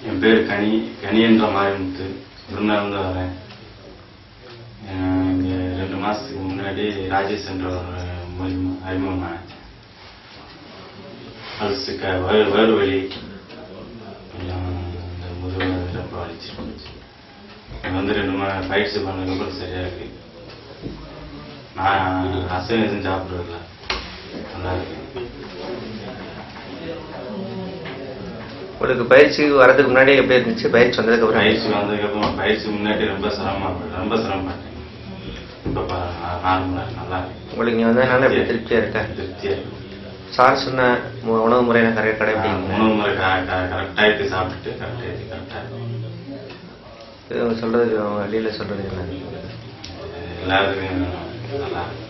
என் பேர் கனி என்ற மாரிமுத்து. திருநாள்ந்து வரேன். இங்கே 2 மாதத்துக்கு முன்னாடி ராஜேஷ் என்ற ஒரு அறிமுகமானேன். வேறு வழி கொஞ்சம் இந்த முதுகு ரொம்ப வலிச்சு வந்து 2 பயிற்சி பண்ணதுக்கப்புறம் சரியா இருக்கு. நான் அசைவம் எதுவும் சாப்பிட்றதில்ல, நல்லா இருக்கு. உங்களுக்கு பயிற்சி வரதுக்கு முன்னாடி எப்படி இருந்துச்சு? பயிற்சி வந்ததுக்கப்புறம் பயிற்சி முன்னாடி ரொம்ப சிரமப்பட்டேன். இப்போ நார்மலாக நல்லா இருக்கு. உங்களுக்கு இங்கே வந்ததுனால எப்படி திருப்தியாக இருக்கா? திருப்தியாக இருக்கு. சார் சொன்ன உணவு முறையை கடைபிடிங்க. உணவு முறை கரெக்டாக எடுத்து சாப்பிட்டு கரெக்டாக சொல்றது வெளியில் சொல்றது எல்லாருக்கும் நல்லா இருக்கு.